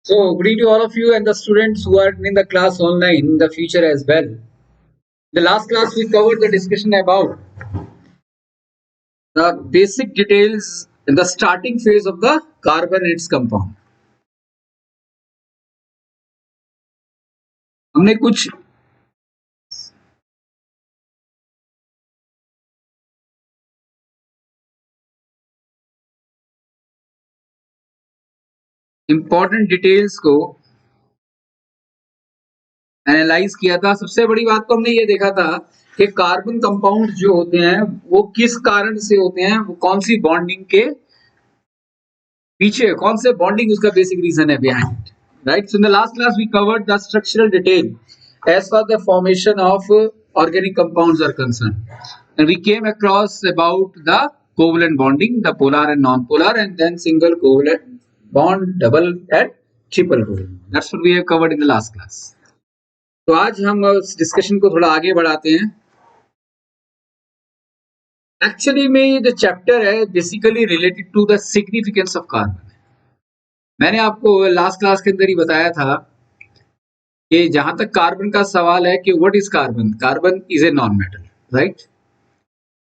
So, good evening to all of you and the students who are in the class online in the future as well. The last class we covered the discussion about the basic details in the starting phase of the carbon and its compound. हमने कुछ important details को analyse किया था। सबसे बड़ी बात तो हमने ये देखा था कि कार्बन कंपाउंड जो होते हैं वो किस कारण से होते हैं, वो कौन सी बॉन्डिंग के पीछे कौन से बॉन्डिंग उसका बेसिक रीजन है behind, right? So in the last class we covered the structural detail as far the formation of organic compounds are concerned, and we came across about the covalent bonding, the polar and non-polar, and then single covalent bond, double and triple covalent. That's what we have covered in the last class. तो आज हम इस discussion को थोड़ा आगे बढ़ाते हैं। Actually में ये जो चैप्टर है basically related to the significance of carbon. मैंने आपको लास्ट क्लास के अंदर ही बताया था कि जहां तक कार्बन का सवाल है कि what is carbon, carbon is a non metal, right?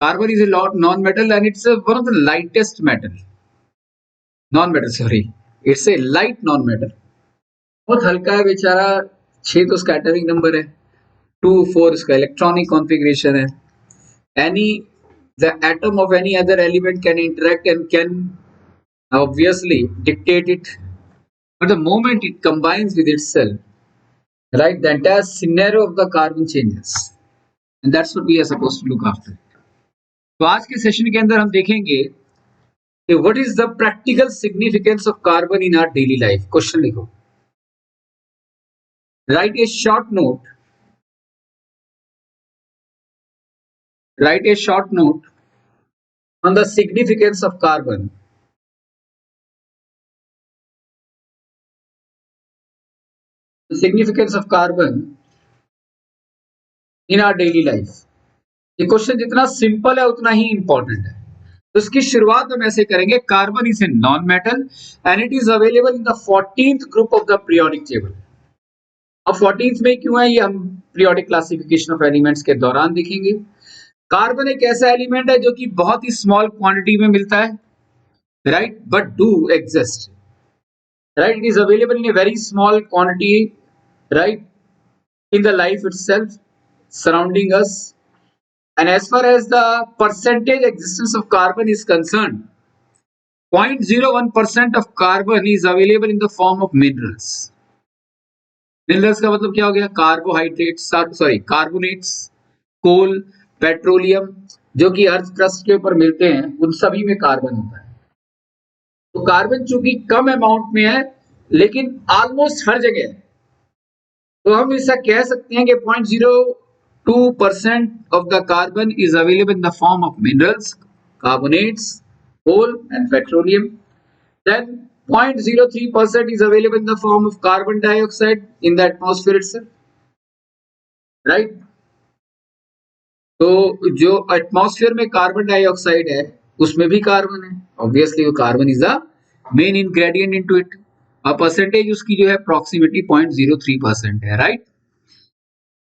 Carbon is a non metal and it's one of the lightest metal, non metal, sorry, it's a light non metal, बहुत हल्का है बेचारा। 6 तो उसका एटॉमिक नंबर है, 2 4 इसका electronic configuration है। any the atom of any other element can interact and can obviously dictate it, but the moment it combines with itself, right, the entire scenario of the carbon changes, and that's what we are supposed to look after. तो आज के session के अंदर हम देखेंगे कि what is the practical significance of carbon in our daily life. Question लिखो, write a short note, write a short note on the significance of carbon, significance of carbon in our daily life. ये question जितना simple है उतना ही important है। तो इसकी शुरुआत हम ऐसे करेंगे, carbon is a non metal and it is available in the 14th group of the periodic table. अब 14th में क्यों है ये हम पीरियोडिक क्लासिफिकेशन ऑफ एलिमेंट्स के दौरान देखेंगे। कार्बन एक ऐसा एलिमेंट है जो कि बहुत ही स्मॉल क्वांटिटी में मिलता है, right, but do exist, right, it is available in a very small quantity, right, in the life itself surrounding us. And as far as the percentage existence of carbon is concerned, 0.01% of carbon is available in the form of minerals. Minerals का मतलब क्या हो गया? Carbohydrates, sorry carbonates, कोल, petroleum, जो कि earth crust के ऊपर मिलते हैं, उन सभी में कार्बन होता है। तो कार्बन चूंकि कम अमाउंट में है लेकिन ऑलमोस्ट हर जगह है, तो हम ऐसा कह सकते हैं कि 0.02% of the carbon is available in the form of minerals, carbonates, coal and petroleum. Then 0.03% is available in the form of carbon dioxide in the atmosphere itself, right? तो जो एटमॉस्फेयर में कार्बन डाइऑक्साइड है उसमें भी carbon है, obviously वो carbon is the main ingredient into it. और percentage उसकी जो है अप्रॉक्सीमेटली 0.03% है, राइट?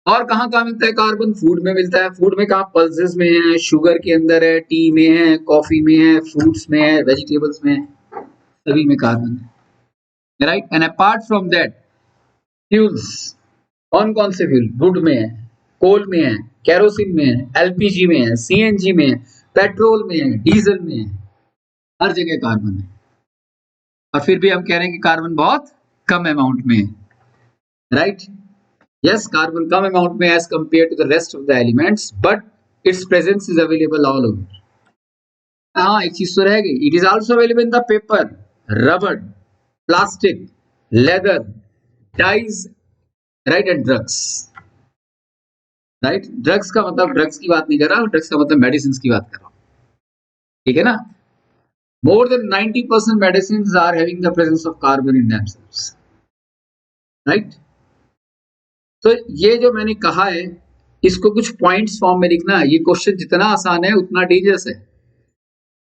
और कहाँ कहाँ मिलता है कार्बन? फूड में मिलता है। फूड में कहाँ? पल्सेस में है, शुगर के अंदर है, टी में है, कॉफी में है, फ्रूट्स में है, वेजिटेबल्स में है, सभी में कार्बन है, right? And apart from that fuels, कौन कौन से फ्यूल? वुड में है, कोल में है, केरोसिन में है, एलपीजी में है, सीएनजी में है, पेट्रोल में है, डीजल में है, हर जगह कार्बन है। और फिर भी हम कह रहे हैं कि कार्बन बहुत कम अमाउंट में है, right? Yes, carbon come amount में as compared to the rest of the elements, but its presence is available all over. हाँ, एक चीज तो रह गई, it is also available in the paper, rubber, plastic, leather, dyes, right, and drugs, right? Drugs का मतलब drugs की बात नहीं कर रहा हूँ, ड्रग्स का मतलब मेडिसिन की बात कर रहा हूँ, ठीक है ना? More than 90% medicines are having the presence of carbon in themselves, right? तो ये जो मैंने कहा है इसको कुछ पॉइंट्स फॉर्म में लिखना है। ये क्वेश्चन जितना आसान है उतना डेंजरस है।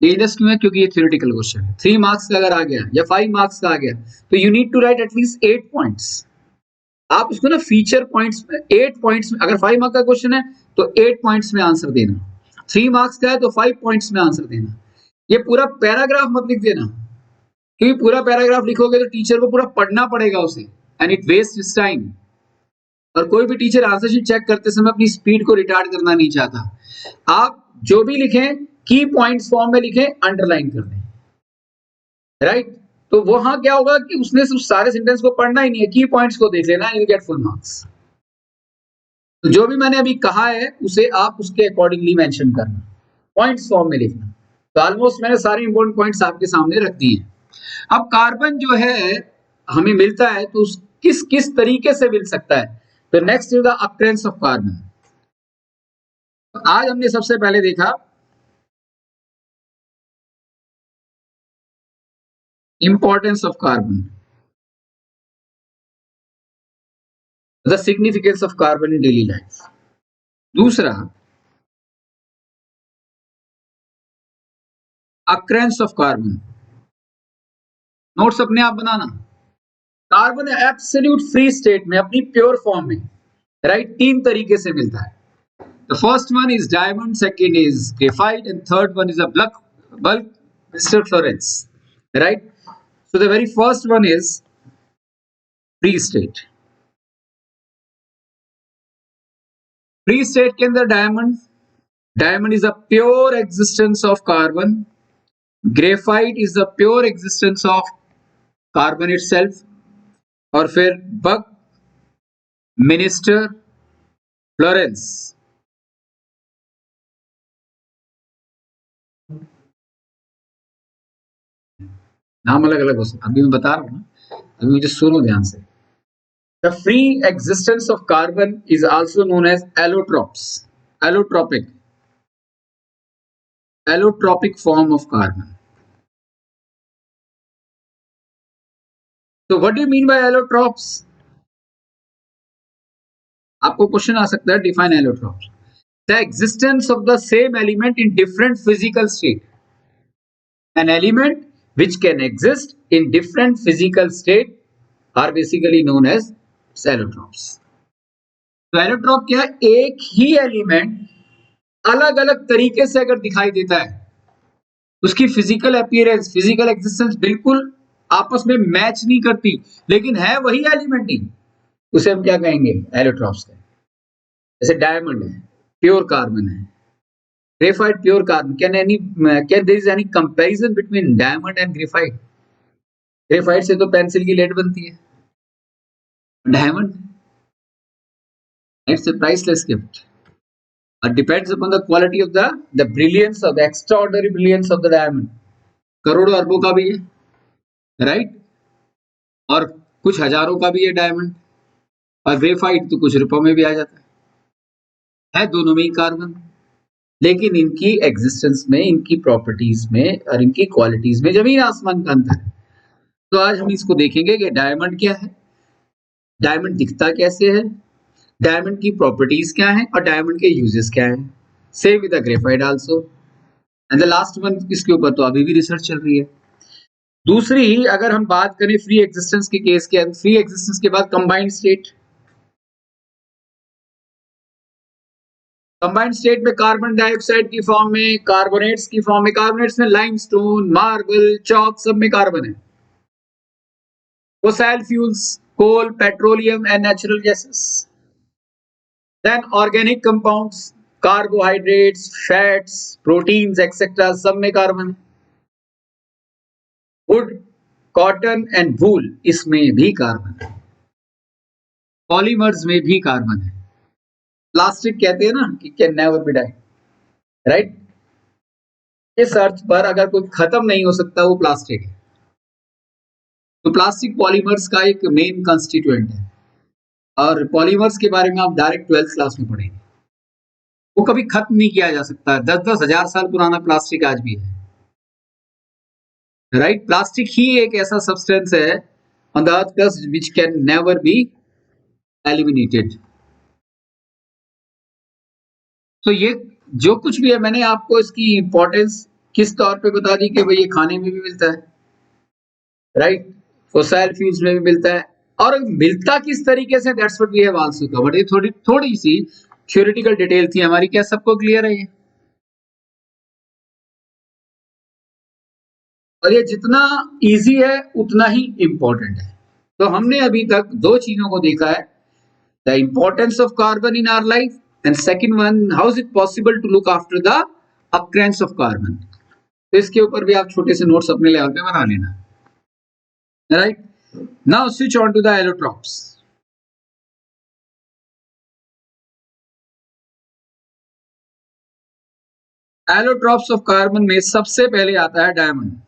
डेंजरस क्यों है? क्योंकि ये थ्योरेटिकल क्वेश्चन है। 3 मार्क्स का अगर आ गया या 5 मार्क्स का आ गया तो you need to write at least 8 points. आप उसको ना फीचर पॉइंट्स में 8 पॉइंट्स में, अगर 5 मार्क्स का क्वेश्चन है तो 8 पॉइंट्स में आंसर देना, 3 मार्क्स का है तो 5 पॉइंट्स में आंसर देना। ये पूरा पैराग्राफ मत लिख देना, क्योंकि पूरा पैराग्राफ लिखोगे तो टीचर को पूरा पढ़ना पड़ेगा उसे, and it waste is time. और कोई भी टीचर आंसर शीट चेक करते समय अपनी स्पीड को रिटार्ड करना नहीं चाहता। आप जो भी लिखें की पॉइंट्स फॉर्म में लिखें, अंडरलाइन कर दें, राइट? तो वहां क्या होगा कि उसने सिर्फ सारे सेंटेंस को पढ़ना ही नहीं है, की पॉइंट्स को देख लेना, यू गेट फुल मार्क्स। तो जो भी मैंने अभी कहा है उसे आप उसके अकॉर्डिंगली मेंशन करना, पॉइंट्स फॉर्म में लिखना। तो ऑलमोस्ट मैंने सारे इंपॉर्टेंट पॉइंट्स आपके सामने रख दिए। अब कार्बन जो है हमें मिलता है तो किस किस तरीके से मिल सकता है? तो next is the occurrence of carbon. आज हमने सबसे पहले देखा importance of carbon, the significance of carbon in daily life. दूसरा, अक्रेंस ऑफ कार्बन, नोट्स अपने आप बनाना। कार्बन एब्सोल्यूट फ्री स्टेट में अपनी प्योर फॉर्म में, राइट, 3 तरीके से मिलता है। The first one is diamond, second is graphite, and third one is a bulk crystal fluorines, right? So the very first one is free state. Free state के अंदर diamond is a pure existence of carbon, graphite is the pure existence of carbon itself, और फिर Buckminster Fluorines नाम अलग अलग हो सकता, अभी मैं बता रहा हूँ ना, अभी मुझे सुनो ध्यान से। The free existence of carbon is also known as allotropes, allotropic form of carbon. So what do you mean by allotropes? आपको क्वेश्चन आ सकता है, define allotropes. The existence of the same element in different physical state. An element which can exist in different physical state are basically known as allotropes. तो allotrope क्या है? एक ही element अलग अलग तरीके से अगर दिखाई देता है, उसकी फिजिकल अपीयरेंस, फिजिकल एग्जिस्टेंस बिल्कुल आपस में मैच नहीं करती, लेकिन है वही एलिमेंट ही, उसे हम क्या कहेंगे? एलोट्रॉप्स कहेंगे। जैसे डायमंड है, प्योर कार्बन है, graphite pure carbon. Can there is any comparison between diamond and graphite? Graphite से तो पेंसिल की लेड बनती है, diamond it's a priceless gift. It depends upon the quality of the brilliance of the extraordinary brilliance of the diamond. करोड़ों अरबों का भी है, राइट, और कुछ हजारों का भी है डायमंड, और ग्रेफाइट तो कुछ रुपयों में भी आ जाता है दोनों में ही कार्बन, लेकिन इनकी एग्जिस्टेंस में, इनकी प्रॉपर्टीज में और इनकी क्वालिटीज में जमीन आसमान का अंतर है। तो आज हम इसको देखेंगे कि डायमंड क्या है, डायमंड दिखता कैसे है, डायमंड की प्रॉपर्टीज क्या है और डायमंड के यूजेस क्या है। Same with the graphite also, and the last one, इसके ऊपर तो अभी भी रिसर्च चल रही है। दूसरी, अगर हम बात करें फ्री एग्जिस्टेंस के केस के, फ्री एग्जिस्टेंस के बाद कंबाइंड स्टेट। कंबाइंड स्टेट में कार्बन डाइऑक्साइड की फॉर्म में, कार्बोनेट्स की फॉर्म में, कार्बोनेट्स में लाइमस्टोन, मार्बल, चॉक, सब में कार्बन है। Fossil fuels, coal, petroleum and natural gases. Then organic compounds, carbohydrates, fats, proteins etcetera, सब में कार्बन है। वुड, कॉटन एंड वूल, इसमें भी कार्बन है। पॉलीमर्स में भी कार्बन है। प्लास्टिक कहते हैं ना कि can never be die, right? इस अर्थ पर अगर कोई खत्म नहीं हो सकता वो प्लास्टिक है। तो प्लास्टिक पॉलीमर्स का एक मेन कंस्टिट्यूएंट है, और पॉलीमर्स के बारे में आप डायरेक्ट 12th क्लास में पढ़ेंगे। वो कभी खत्म नहीं किया जा सकता। 10-10 हजार साल पुराना प्लास्टिक आज भी है, राइट? प्लास्टिक ही एक ऐसा सब्सटेंस है on the earth crust which can never be eliminated. तो ये जो कुछ भी है, मैंने आपको इसकी इंपॉर्टेंस किस तौर पे बता दी कि भाई ये खाने में भी मिलता है, राइट, फोसाइल फ्यूल्स में भी मिलता है, और मिलता किस तरीके से, that's what we have also covered. ये थोड़ी थोड़ी सी थ्योरेटिकल डिटेल थी हमारी, क्या सबको क्लियर है ये? और ये जितना इजी है उतना ही इंपॉर्टेंट है। तो हमने अभी तक दो चीजों को देखा है, the importance of carbon in our life, and second one, how is it possible to look after the occurrence of carbon. तो इसके ऊपर भी आप छोटे से नोट्स अपने लेवल पे बना लेना, right. Now switch on to the allotropes. Allotropes of carbon में सबसे पहले आता है डायमंड।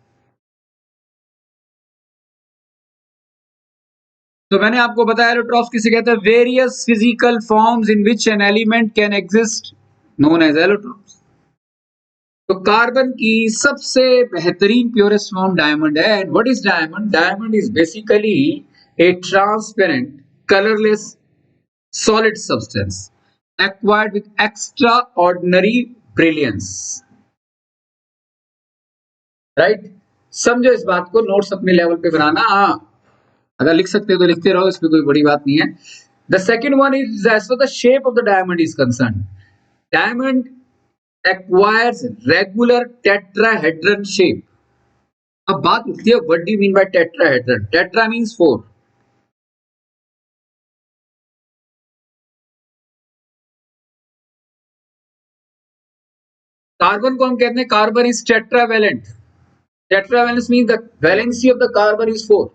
तो मैंने आपको बताया एलोट्रॉप्स किसे कहते हैं, various physical forms in which an element can exist known as allotropes. तो कार्बन की सबसे बेहतरीन प्योरेस्ट फॉर्म डायमंड है। And what is diamond? Diamond is basically a transparent colourless solid substance acquired with extraordinary brilliance, right? समझो इस बात को, notes अपने लेवल पे बनाना। हाँ, अगर लिख सकते हो तो लिखते रहो, इसमें कोई बड़ी बात नहीं है। The second one is as for the shape of the diamond is concerned. Diamond acquires regular tetrahedron shape. अब बात उठती है, what do you mean by tetrahedron? Tetra means 4. Carbon को हम कहते हैं carbon is tetravalent. Tetravalence mean the valency of the carbon is 4।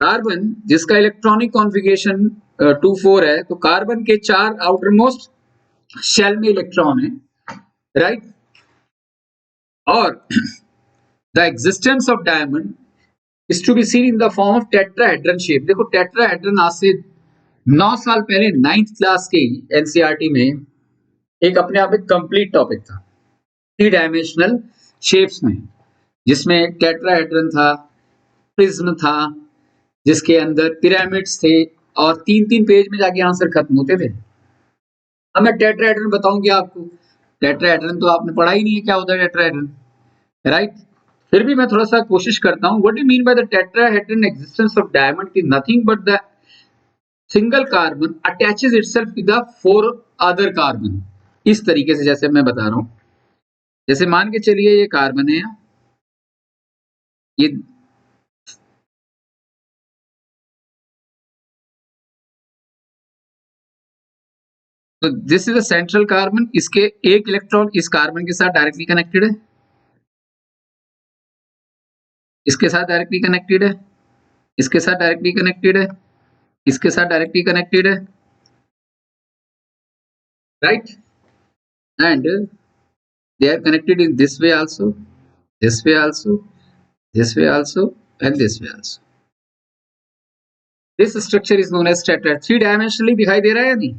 Carbon जिसका electronic configuration 2,4 है, तो कार्बन के 4 आउटर मोस्ट शेल में इलेक्ट्रॉन है, राइट। और the existence of diamond is to be seen in the form of tetrahedron shape. देखो tetrahedron आज से 9 साल पहले 9th क्लास के एनसीईआरटी में एक अपने आप में कंप्लीट टॉपिक था, 3 डायमेंशनल शेप्स में, जिसमें टेट्राहेड्रन था, प्रिज्म था, जिसके अंदर पिरामिड्स थे, और 3-3 पेज में जाके आंसर खत्म होते थे। अब मैं टेट्राहेड्रन बताऊंगी आपको। टेट्राहेड्रन तो आपने पढ़ा ही नहीं है क्या होता है टेट्राहेड्रन, राइट। फिर भी मैं थोड़ा सा कोशिश करता हूं। What do you mean by the tetrahedron existence of diamond is nothing but the single carbon attaches itself to the 4 other carbon. इस तरीके से जैसे मैं बता रहा हूं, जैसे मान के चलिए ये कार्बन है, ये तो this is a central carbon, इसके एक इलेक्ट्रॉन इस कार्बन के साथ डायरेक्टली कनेक्टेड है, इसके साथ डायरेक्टली कनेक्टेड है, इसके साथ डायरेक्टली कनेक्टेड है, इसके साथ डायरेक्टली कनेक्टेड है, right. And they are connected in this way also, this way also, this way also, and this way also. This structure is known as tetra। 3-dimensionally दिखाई दे रहा है या नहीं?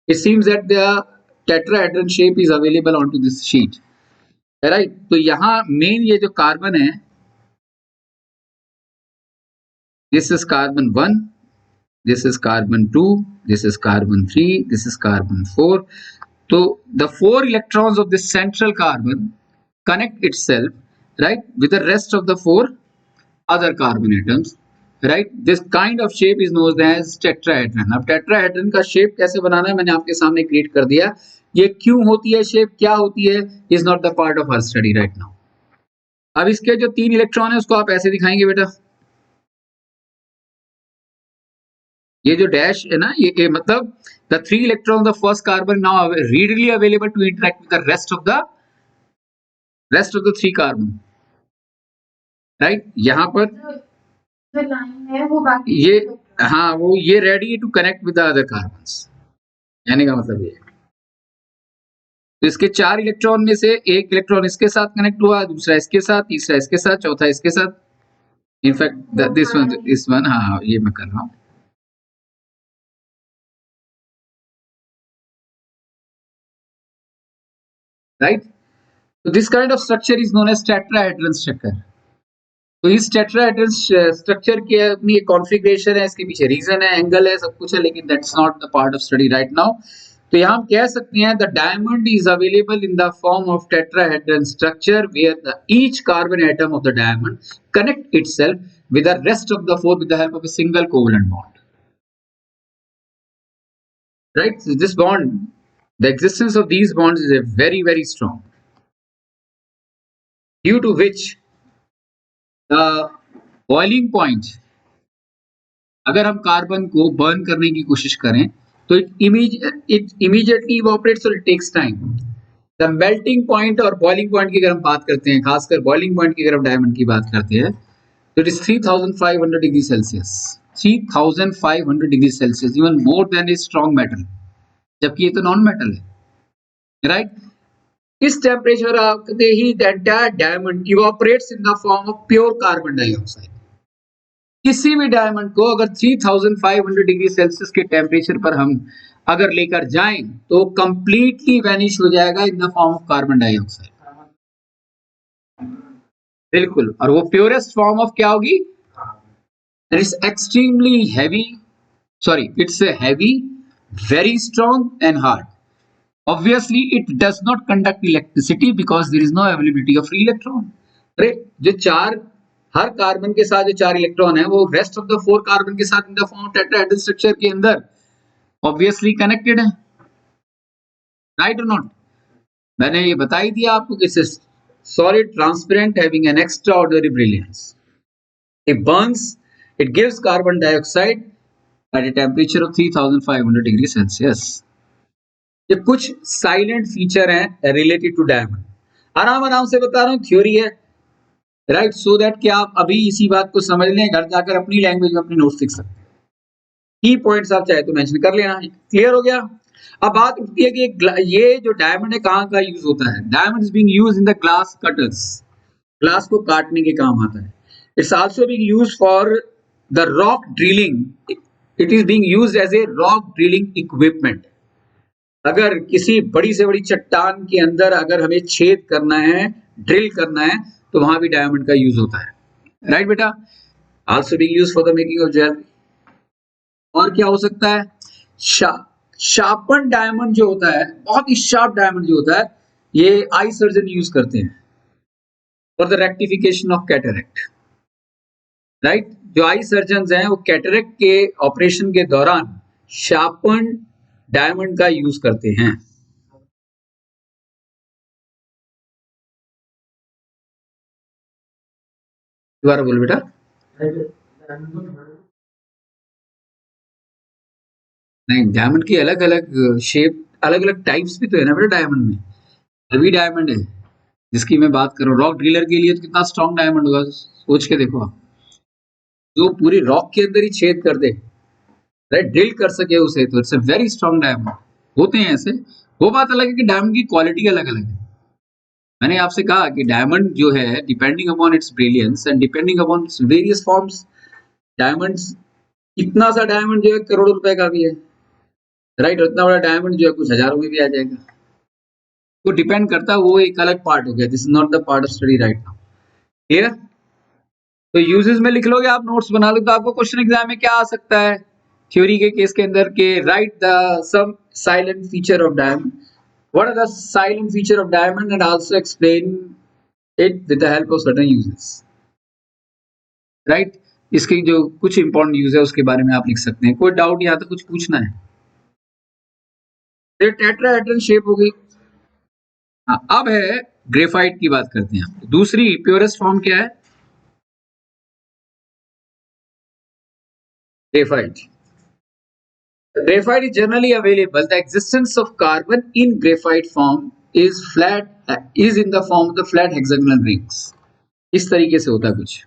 It seems that the tetrahedron shape is available onto this sheet, right? तो यहाँ main ये जो carbon है, this is carbon 1, this is carbon 2, this is carbon 3, this is carbon 4. So the 4 electrons of this central carbon connect itself, right, with the rest of the 4 other carbon atoms, right? This kind of shape is known as tetrahedron। अब tetrahedron का shape कैसे बनाना है मैंने आपके सामने create कर दिया। ये क्यों होती है शेप, क्या होती है, is not the part of our study right now। अब इसके जो 3 इलेक्ट्रॉन है उसको आप ऐसे दिखाएंगे बेटा, ये जो डैश है ना, ये मतलब the 3 electrons of first carbon now readily available to interact with the rest of the 3 carbon, right। यहाँ पर लाइन है वो बाकी ये, हाँ वो ये ready to connect with the other carbons, यानी का मतलब ये। तो इसके 4 इलेक्ट्रॉन में से एक इलेक्ट्रॉन इसके साथ कनेक्ट हुआ, दूसरा इसके साथ, तीसरा इसके साथ, चौथा इसके साथ। इनफैक्ट दिस वन, हाँ ये मैं कर रहा हूँ, राइट। तो this kind of structure is known as tetrahedron structure. तो इस टेट्राहेड्रन स्ट्रक्चर की अपनी कॉन्फ़िगरेशन है, इसके पीछे रीजन है, एंगल है, सब कुछ है, लेकिन that's not the part of study right now. तो यहाँ हम कह सकते हैं the diamond is available in the form of tetrahedron structure where the each carbon atom of the diamond connect itself with the rest of the four with the help of a single covalent bond. Right? So this bond, the existence of these bonds is a very, very strong, due to which the boiling point, अगर हम carbon को burn करने की कोशिश करें तो it immediately evaporates or it takes time. The melting point और boiling point की अगर हम बात करते हैं, खासकर boiling point की अगर हम डायमंड की बात करते हैं, तो it is 3500 degrees Celsius. 3500 degrees Celsius, even more than a strong metal. जबकि ये तो नॉन मेटल है, राइट? इस टेम्परेचर आते ही the entire diamond evaporates in the form of pure carbon dioxide. किसी भी डायमंड को अगर 3500 डिग्री सेल्सियस के टेम्परेचर पर हम अगर लेकर जाएं तो कंप्लीटली वैनिश हो जाएगा इन the form of carbon dioxide. बिल्कुल. और वो प्योरेस्ट फॉर्म ऑफ क्या होगी? It's extremely heavy, sorry, it's heavy, very strong and hard. Obviously, it does not conduct electricity because there is no availability of free electron. अरे जो चार, हर carbon के साथ जो चार इलेक्ट्रॉन है वो rest of the four carbon के साथ इन द फॉर्म टेट्राहेड्रल स्ट्रक्चर के अंदर ऑब्वियसली कनेक्टेड है, राइट और नॉट? मैंने ये बता ही दिया आपको कि solid transparent having an extraordinary brilliance. It burns, it gives carbon dioxide at a temperature of 3500 degree Celsius. ये कुछ साइलेंट फीचर हैं रिलेटेड टू डायमंड. आराम से बता रहा हूँ, थ्योरी है, राइट? सो दैट कि आप अभी इसी बात को समझ लें, घर जाकर अपनी लैंग्वेज में अपने नोट्स लिख सकते हैं. की पॉइंट्स आप चाहे तो मेंशन कर लेना. क्लियर हो गया? अब बात उठती है कि ये जो डायमंड है कहाँ का यूज होता है. Diamond is being used in the glass cutters. Glass को काटने के काम आता है. It's also being used for the rock drilling. It is being used as a rock drilling equipment. अगर किसी बड़ी से बड़ी चट्टान के अंदर अगर हमें छेद करना है, ड्रिल करना है, तो वहां भी डायमंड का यूज होता है, राइट बेटा? Also being used for the making of jewellery. और क्या हो सकता है? शार्पन डायमंड जो होता है, बहुत ही शार्प डायमंड जो होता है, ये आई सर्जन यूज करते हैं for the rectification of cataract, right? जो आई सर्जन हैं वो कैटरेक्ट के ऑपरेशन के दौरान शार्पन डायमंड का यूज करते हैं. दोबारा बोल बेटा. नहीं, डायमंड की अलग अलग शेप, अलग अलग टाइप्स भी तो है ना बेटा डायमंड में. हेवी डायमंड है जिसकी मैं बात कर रहा हूँ. रॉक ड्रिलर के लिए तो कितना स्ट्रॉन्ग डायमंड होगा, सोच के देखो आप. जो पूरी रॉक के अंदर ही छेद कर दे, राइट, ड्रिल कर सके उसे, तो it's a very strong diamond. होते हैं ऐसे. वो बात अलग है कि डायमंड की क्वालिटी अलग अलग है. मैंने आपसे कहा कि डायमंड जो है depending upon its brilliance and depending upon its various forms, diamonds, इतना सा डायमंड जो है करोड़ों रुपए का भी है, राइट? उतना बड़ा डायमंड जो है कुछ हजारों में भी आ जाएगा. तो डिपेंड करता है, वो एक अलग पार्ट हो गया. This is not the part of study right now. Clear? तो यूजेस में लिख लोगे आप, नोट्स बना लो, तो आपको क्वेश्चन एग्जाम में क्या आ सकता है थ्योरी के केस के अंदर के write the some salient feature of diamond. What are the salient feature of diamond and also explain it with the help of certain uses, right? इसके जो कुछ इंपॉर्टेंट यूज है उसके बारे में आप लिख सकते हैं. कोई डाउट यहाँ तक कुछ पूछना है? टेट्राहेड्रन शेप हो गई. हाँ, अब है ग्रेफाइट की बात करते हैं. दूसरी प्योरेस्ट फॉर्म क्या है? Graphite. Graphite is generally available. The existence of carbon in graphite form is in the form of the flat hexagonal rings. इस तरीके से होता है कुछ.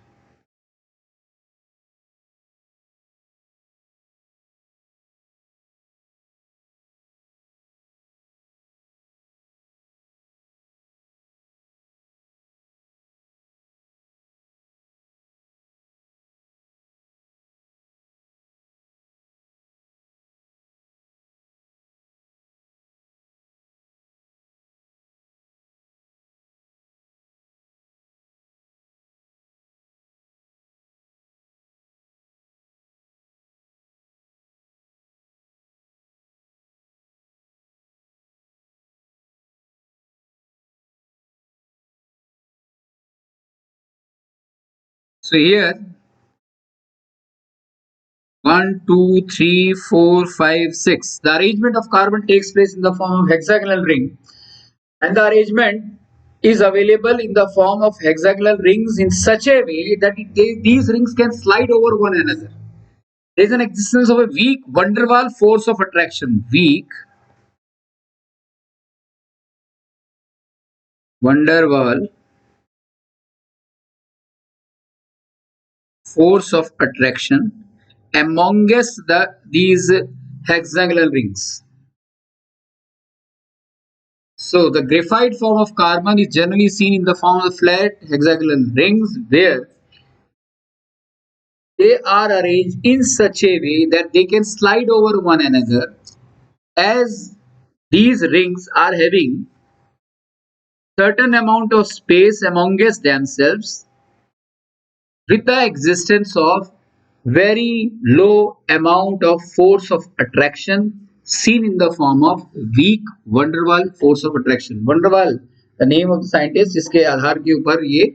So here 1, 2, 3, 4, 5, 6. The arrangement of carbon takes place in the form of hexagonal ring, and the arrangement is available in the form of hexagonal rings in such a way that these rings can slide over one another. There is an existence of a weak van der Waals force of attraction. Weak van der Waals force of attraction amongst these hexagonal rings. So the graphite form of carbon is generally seen in the form of flat hexagonal rings where they are arranged in such a way that they can slide over one another, as these rings are having certain amount of space amongst themselves with the existence of very low amount of force of attraction seen in the form of weak van der Waals force of attraction. Van der Waals, the name of the scientist जिसके आधार के ऊपर ये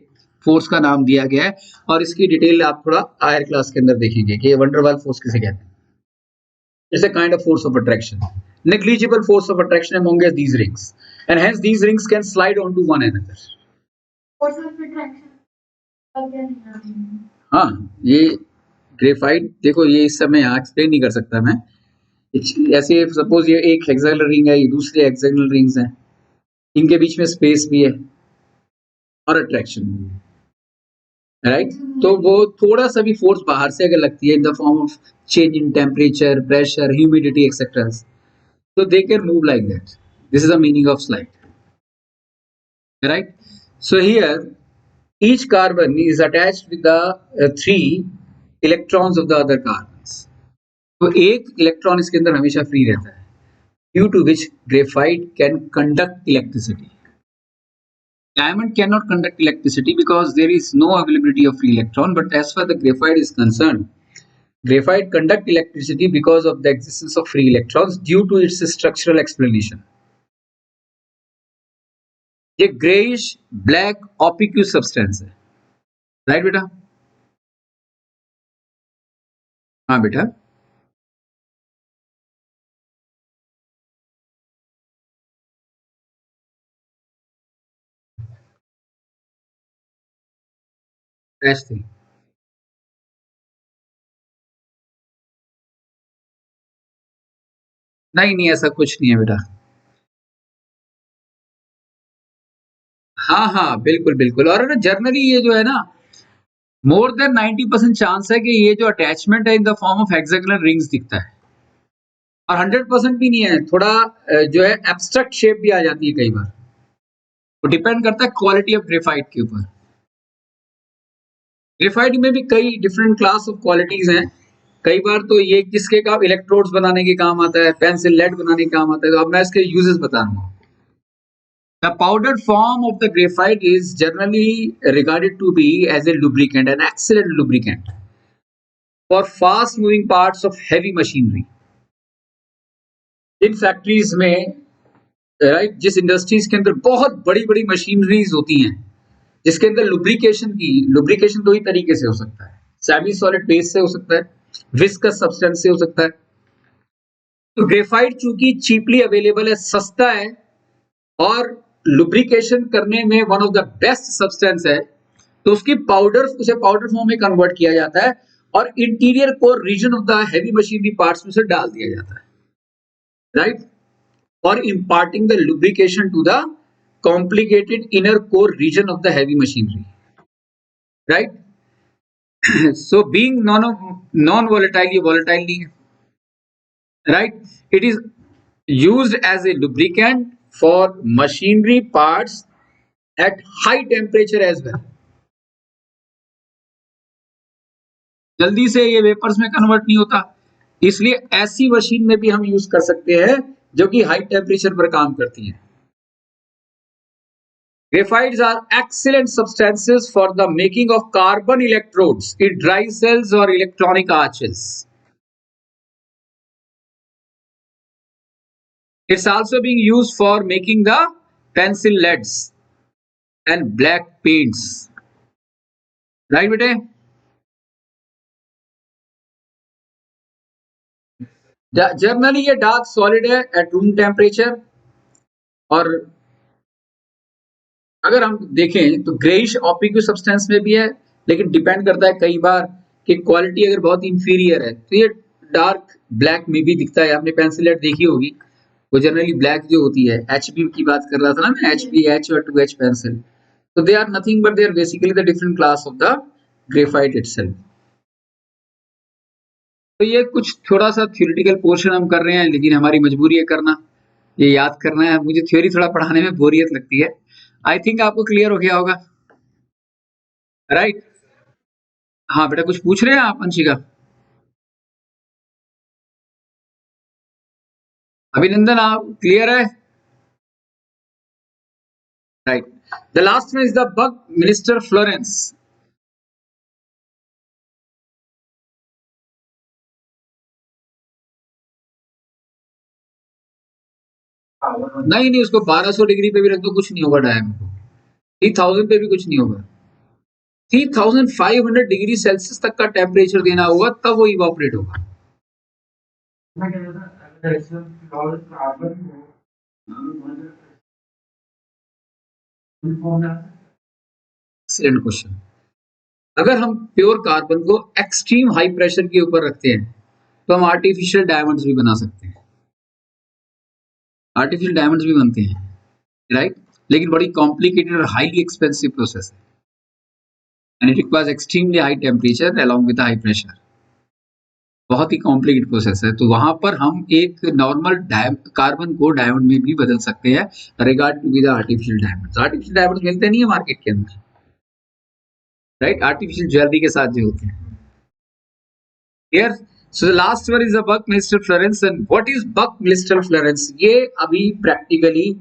force का नाम दिया गया है, और इसकी डिटेल आप थोड़ा हायर क्लास के अंदर देखेंगे कि ये van der Waals फोर्स किसे कहते हैं. It's a kind of force of attraction, negligible force of attraction amongst these rings, and hence these rings can slide onto one another. Force of attraction. हाँ, ये ग्रेफाइट देखो, ये इस समय यहाँ एक्सप्लेन नहीं कर सकता मैं. ऐसे सपोज ये एक हेक्सागोनल रिंग है, ये दूसरे हेक्सागोनल रिंग्स हैं, इनके बीच में स्पेस भी है और अट्रैक्शन भी है, राइट. तो वो थोड़ा सा भी फोर्स बाहर से अगर लगती है इन the form of change in temperature, pressure, humidity etcetera, so they can move like that. This is the meaning of slide, right? So here each carbon is attached with the 3 electrons of the other carbons. तो एक electron इसके अंदर हमेशा free रहता है, due to which graphite can conduct electricity. Diamond cannot conduct electricity because there is no availability of free electron, but as far as the graphite is concerned, graphite conduct electricity because of the existence of free electrons due to its structural explanation. ये greyish black opaque substance है, right बेटा? हाँ बेटा, ऐसे नहीं, ऐसा कुछ नहीं है बेटा. हाँ हाँ, बिल्कुल बिल्कुल. और ना जनरली ये जो है ना, मोर देन 90% चांस है कि ये जो अटैचमेंट है इन the form of hexagonal rings दिखता है, और 100% भी नहीं है, थोड़ा जो है एब्स्ट्रैक्ट शेप भी आ जाती है कई बार. तो डिपेंड करता है क्वालिटी ऑफ ग्रेफाइट के ऊपर. ग्रेफाइट में भी कई डिफरेंट क्लास ऑफ क्वालिटीज हैं. कई बार तो ये किसके काम, इलेक्ट्रोड्स बनाने के काम आता है, पेंसिल लेड बनाने के काम आता है. तो अब मैं इसके यूजेस बता रहा हूँ. The powdered form of the graphite is generally regarded to be as a lubricant, an excellent lubricant for fast moving parts of heavy machinery. In factories में, राइट, जिस इंडस्ट्रीज के अंदर बहुत बड़ी बड़ी मशीनरीज होती हैं, जिसके अंदर लुब्रिकेशन 2 ही तरीके से हो सकता है. सेमी सॉलिड बेस से हो सकता है, विस्कस सब्सटेंस से हो सकता है. तो ग्रेफाइट चूंकि चीपली अवेलेबल है, सस्ता है, और लुब्रिकेशन करने में one of the best substance है, तो उसे पाउडर फॉर्म में कन्वर्ट किया जाता है और interior core region of the heavy machinery parts में से डाल दिया जाता है, right, for imparting the lubrication to the complicated inner core region of the heavy machinery, right. So being non volatile, ये वोलेटाइल नहीं है, राइट. It is used as a lubricant for machinery parts at high temperature as well. जल्दी से ये vapours में convert नहीं होता, इसलिए ऐसी मशीन में भी हम यूज कर सकते हैं जो कि हाई टेम्परेचर पर काम करती है. Graphites are excellent substances for the making of carbon electrodes in dry cells or electronic arches. It's also being used for making the pencil leads and black paints, right बेटे? Generally ये dark solid है at room temperature, और अगर हम देखें तो greyish opaque substance में भी है, लेकिन डिपेंड करता है कई बार कि क्वालिटी अगर बहुत इंफीरियर है तो ये डार्क ब्लैक में भी दिखता है। आपने पेंसिल लेड देखी होगी, वो जनरली ब्लैक जो होती है, एचबी की बात कर रहा था ना मैं, एचबी एच और 2H पेंसिल, तो they are nothing but they are basically the different class of the graphite itself. तो ये कुछ थोड़ा सा थ्योरेटिकल पोर्शन हम कर रहे हैं, लेकिन हमारी मजबूरी है करना, ये याद करना है। मुझे थ्योरी थोड़ा पढ़ाने में बोरियत लगती है। आई थिंक आपको क्लियर हो गया होगा, राइट? हाँ बेटा, कुछ पूछ रहे हैं आप अंशिका? अभिनंदन, आप क्लियर है? Right. The last one is the bug minister Florence. नहीं नहीं, उसको 1200 डिग्री पे भी रख दो, कुछ नहीं होगा डायम को। 3000 पे भी कुछ नहीं होगा। 3500 डिग्री सेल्सियस तक का टेम्परेचर देना होगा, तब वो इवापोरेट होगा। Excellent question. अगर हम प्योर कार्बन को एक्सट्रीम हाई प्रेशर के ऊपर रखते हैं तो हम आर्टिफिशियल डायमंड्स भी बना सकते हैं, आर्टिफिशियल डायमंड्स भी बनते हैं, राइट? लेकिन बड़ी कॉम्प्लिकेटेड और हाईली एक्सपेंसिव प्रोसेस है, and it requires extremely high temperature along with high pressure. बहुत ही कॉम्प्लिकेटेड प्रोसेस है। तो वहां पर हम एक नॉर्मल कार्बन को डायमंड में भी बदल सकते हैं regard to with artificial diamonds. Artificial diamonds मिलते नहीं है मार्केट के अंदर, राइट? आर्टिफिशियल ज्वेलरी के साथ जो होते हैं। Here, so the last one is the Buckminster Florence, and what is Buckminster Florence? ये अभी प्रैक्टिकली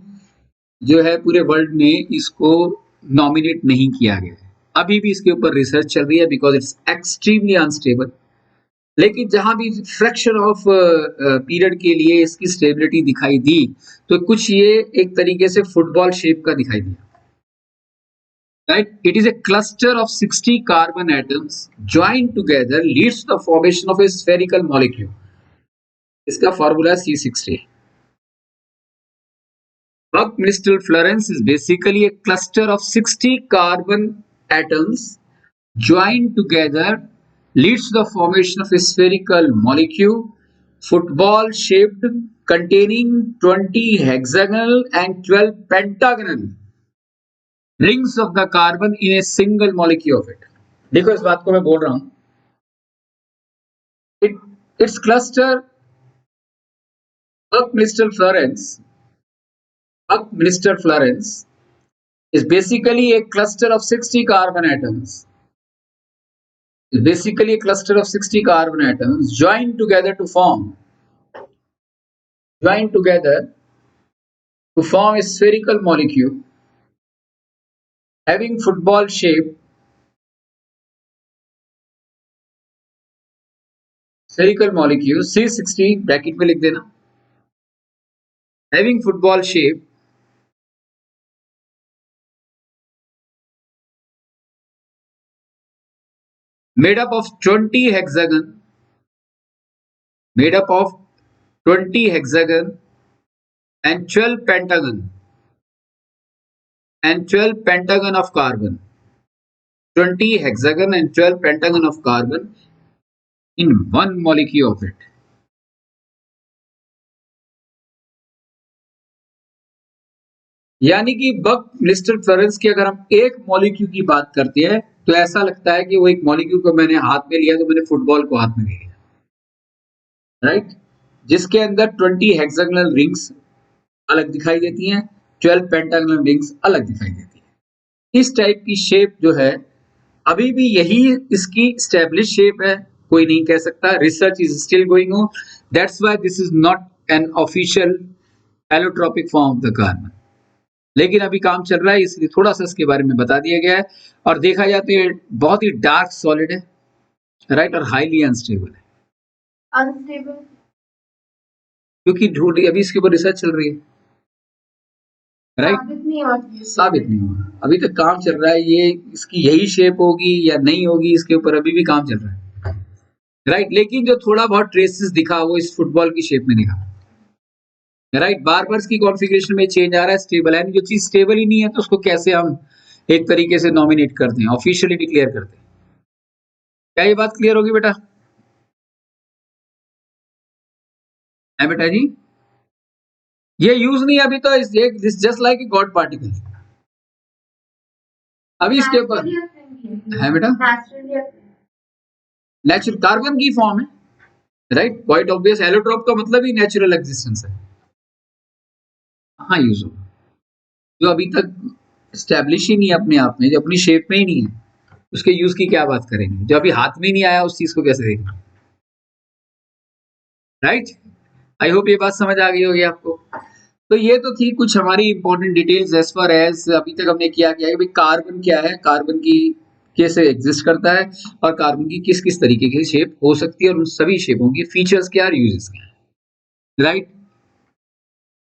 जो है पूरे वर्ल्ड में इसको नॉमिनेट नहीं किया गया है, अभी भी इसके ऊपर रिसर्च चल रही है बिकॉज इट्स एक्सट्रीमली अनस्टेबल। लेकिन जहां भी फ्रैक्शन ऑफ पीरियड के लिए इसकी स्टेबिलिटी दिखाई दी, तो कुछ ये एक तरीके से फुटबॉल शेप का दिखाई दिया, right? It is a cluster of 60 carbon atoms joined together leads to the formation of a spherical molecule. इसका formula C60। Buckminster Florence is basically a cluster of 60 carbon atoms joined together leads to the formation of a spherical molecule, football shaped, containing 20 hexagonal and 12 pentagonal rings of the carbon in a single molecule of it। देखो इस बात को मैं बोल रहा हूं, its cluster Buckminster Florence is basically a cluster of 60 carbon atoms. Is basically a cluster of 60 carbon atoms joined together to form a spherical molecule having football shape, spherical molecule C60 bracket में लिख देना, having football shape made up of 20 hexagon and 12 pentagon of carbon, 20 hexagon and 12 pentagon of carbon in one molecule of it। यानी कि Buckminster Florence की अगर हम एक molecule की बात करते हैं तो ऐसा लगता है कि वो एक मॉलिक्यूल को मैंने हाथ में लिया तो मैंने फुटबॉल को हाथ में ले लिया, राइट? जिसके अंदर 20 हेक्सागोनल रिंग्स अलग दिखाई देती हैं, 12 पेंटागोनल रिंग्स अलग दिखाई देती हैं। इस टाइप की शेप जो है अभी भी यही इसकी स्टैब्लिश शेप है, कोई नहीं कह सकता। Research is still going on, that's why this is not an official allotropic form of the carbon, लेकिन अभी काम चल रहा है इसलिए थोड़ा सा इसके बारे में बता दिया गया है। और देखा जाए तो ये बहुत ही डार्क सॉलिड है, राइट, और हाईली अनस्टेबल है। अनस्टेबल क्योंकि ढूंढ अभी इसके ऊपर रिसर्च चल रही है, राइट? साबित नहीं हुआ, अभी तक काम चल रहा है। ये इसकी यही शेप होगी या नहीं होगी, इसके ऊपर अभी भी काम चल रहा है। राइट, लेकिन जो थोड़ा बहुत ट्रेसेस दिखा वो इस फुटबॉल की शेप में दिखा, राइट। बार बार इसकी कॉन्फ़िगरेशन में चेंज आ रहा है, स्टेबल है नहीं। जो चीज स्टेबल ही नहीं है तो उसको कैसे हम एक तरीके से नॉमिनेट करते हैं, ऑफिशियली डिक्लेयर करते हैं। क्या ये बात क्लियर होगी बेटा? है बेटा जी? ये यूज नहीं अभी तो, this just like a god particle. अभी इसके ऊपर है बेटा, नेचुरल कार्बन की फॉर्म है, राइट। क्वाइट ऑब्वियस, एलोट्रॉप का मतलब ही नेचुरल एग्जिस्टेंस है। हाँ यूज होगा, जो अभी तक स्टैब्लिश ही नहीं है अपने आप में, जो अपनी शेप में ही नहीं है, उसके यूज की क्या बात करेंगे? जो अभी हाथ में नहीं आया उस चीज को कैसे देखेंगे, राइट। आई होप ये बात समझ आ गई होगी आपको। तो ये तो थी कुछ हमारी important details as far as अभी तक हमने किया क्या है कि भाई कार्बन क्या है, कार्बन की कैसे एग्जिस्ट करता है, और कार्बन की किस किस तरीके की शेप हो सकती है, और उन सभी शेपों की फीचर्स क्या और यूजेस क्या है, राइट।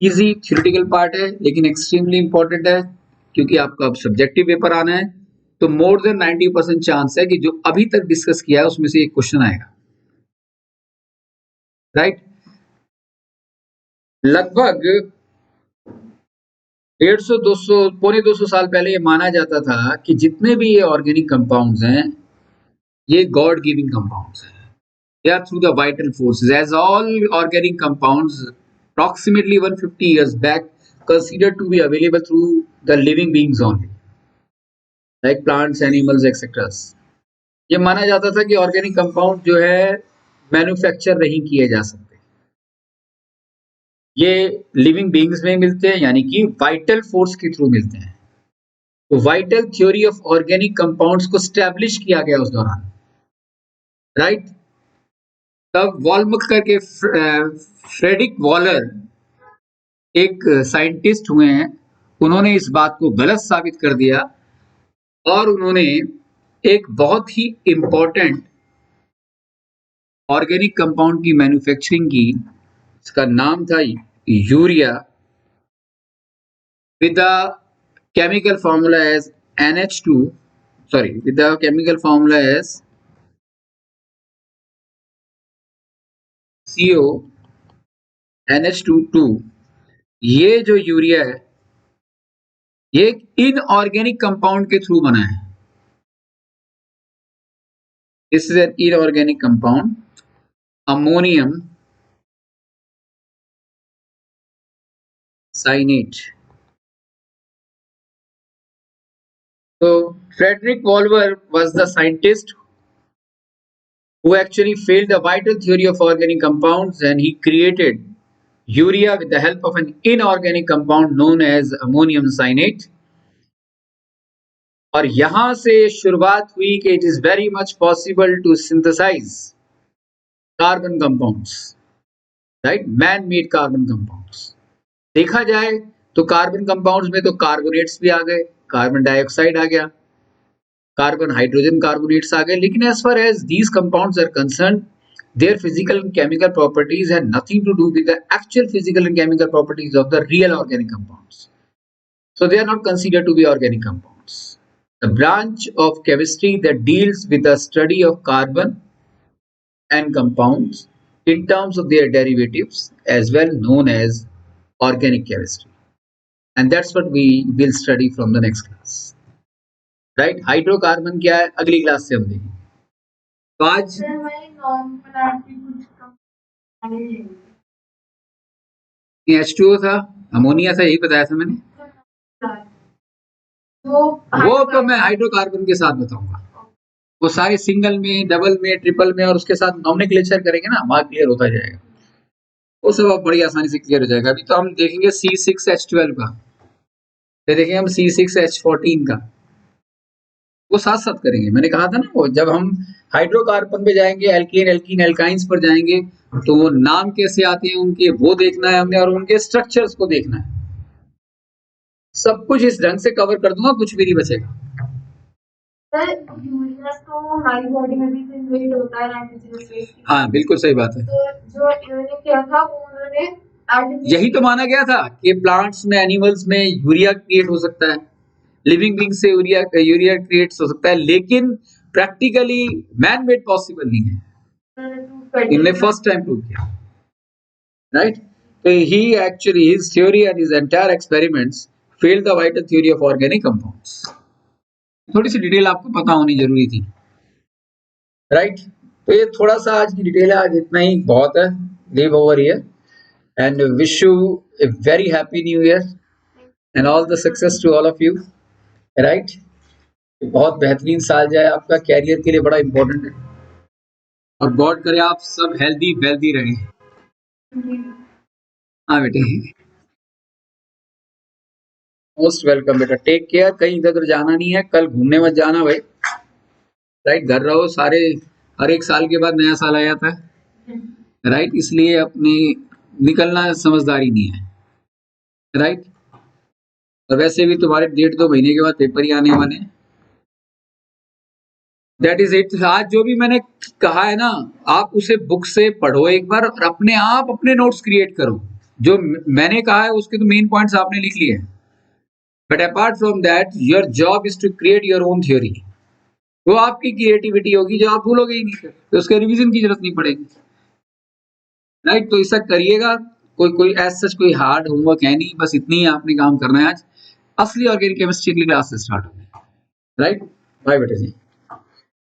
इजी थ्योरेटिकल पार्ट है लेकिन एक्सट्रीमली इंपॉर्टेंट है, क्योंकि आपका अब सब्जेक्टिव पेपर आना है, तो मोर देन 90% चांस है कि जो अभी तक डिस्कस किया है उसमें से एक क्वेश्चन आएगा, राइट। लगभग 150 200 पौने 200 साल पहले ये माना जाता था कि जितने भी ये ऑर्गेनिक कंपाउंड्स हैं ये गॉड गिविंग कंपाउंड्स हैं, they are through the vital forces, as all organic compounds approximately 150 years back considered to be available through the living beings only, like plants, animals, etc. ये माना जाता था कि organic compound जो है manufacture नहीं किए जा सकते, ये लिविंग बीइंग्स में मिलते हैं, यानी कि वाइटल फोर्स के थ्रू मिलते हैं। तो vital theory of organic compounds को स्टैब्लिश किया गया उस दौरान, राइट। तब वॉलमक करके फ्रेडरिक वॉलर एक साइंटिस्ट हुए हैं, उन्होंने इस बात को गलत साबित कर दिया, और उन्होंने एक बहुत ही इंपॉर्टेंट ऑर्गेनिक कंपाउंड की मैन्युफैक्चरिंग की, इसका नाम था urea, with the chemical formula as NH2, sorry, with the chemical formula as CO NH22। ये जो यूरिया है ये एक इनऑर्गेनिक कंपाउंड के थ्रू बना है। This is an inorganic compound, ammonium cyanate. तो Frederick Wohler was the scientist who actually failed the vital theory of organic compounds, and he created urea with the help of an inorganic compound known as ammonium cyanate। और यहां से शुरुआत हुई कि it is very much possible to synthesise carbon compounds, right, man made carbon compounds. देखा जाए तो carbon compounds में तो कार्बोनेट्स भी आ गए, कार्बन डाइऑक्साइड आ गया, कार्बन हाइड्रोजन कार्बोनेट्स आ गए, लेकिन as far as these compounds are concern, their physical and chemical properties had nothing to do with the actual physical and chemical properties of the real organic compounds. So they are not considered to be organic compounds. The branch of chemistry that deals with the study of carbon and compounds in terms of their derivatives as well known as organic chemistry. And that's what we will study from the next class. Right? Hydrocarbon क्या है अगली class से हम देखेंगे। तो आज H2O था, ammonia था, यही बताया था मैंने। वो तो मैं हाइड्रोकार्बन के साथ बताऊंगा, वो सारे सिंगल में, डबल में, ट्रिपल में, और उसके साथ नॉमेनक्लेचर करेंगे ना, वहां क्लियर होता जाएगा, वो सब अब बड़ी आसानी से क्लियर हो जाएगा। अभी तो हम देखेंगे C6H12 का, फिर देखेंगे हम C6H14 का, वो साथ साथ करेंगे। मैंने कहा था ना, वो जब हम हाइड्रोकार्बन पे जाएंगे, एल्केन, एल्कीन, एल्काइंस पर जाएंगे, तो वो नाम कैसे आते हैं उनके, वो देखना है हमने, और उनके स्ट्रक्चर्स को देखना है। सब कुछ इस ढंग से कवर कर दूंगा, कुछ भी नहीं बचेगा। तो हमारी बॉडी में भी जनरेट होता है, हाँ बिल्कुल सही बात है। तो जो इन्होंने किया था वो उन्होंने यही तो माना गया था कि प्लांट्स में, एनिमल्स में यूरिया क्रिएट हो सकता है, लिविंग बीइंग से यूरिया क्रिएट हो सकता है, लेकिन प्रैक्टिकली मैन मेड पॉसिबल नहीं है। इनने फर्स्ट टाइम प्रूव किया, राइट। तो he actually his theory and his entire experiments failed the vital theory of organic compounds. थोड़ी सी डिटेल आपको पता होनी जरूरी थी, राइट। तो ये थोड़ा सा आज की डिटेल है, आज इतना ही बहुत है। Leave over here and wish you a very happy new year and all the success to all of you, right. बहुत बेहतरीन साल जाए आपका, कैरियर के लिए बड़ा इंपॉर्टेंट है, और गॉड करे आप सब हेल्दी वेल्दी रहें। हाँ बेटे, मोस्ट वेलकम बेटा, टेक केयर। कहीं इधर उधर जाना नहीं है, कल घूमने मत जाना भाई, राइट। घर रहो सारे, हर एक साल के बाद नया साल आ जाता है, राइट। इसलिए अपनी निकलना समझदारी नहीं है, राइट। और वैसे भी तुम्हारे 1.5-2 महीने के बाद पेपर ही आने वाले हैं, दैट इज इट। आज जो भी मैंने कहा है ना, आप उसे बुक से पढ़ो एक बार और अपने आप अपने नोट्स क्रिएट करो। जो मैंने कहा है उसके तो मेन पॉइंट्स आपने लिख लिए हैं, but apart from that your job is to create your own theory. वो आपकी क्रिएटिविटी होगी जो आप भूलोगे ही नहीं, फिर तो उसके रिवीजन की जरूरत नहीं पड़ेगी, राइट। तो ऐसा करिएगा, कोई एज सच कोई हार्ड होमवर्क है नहीं, बस इतनी ही आपने काम करना है आज। असली ऑर्गेनिक केमिस्ट्री की क्लास से स्टार्ट होगी, राइट। बाय बेटे जी।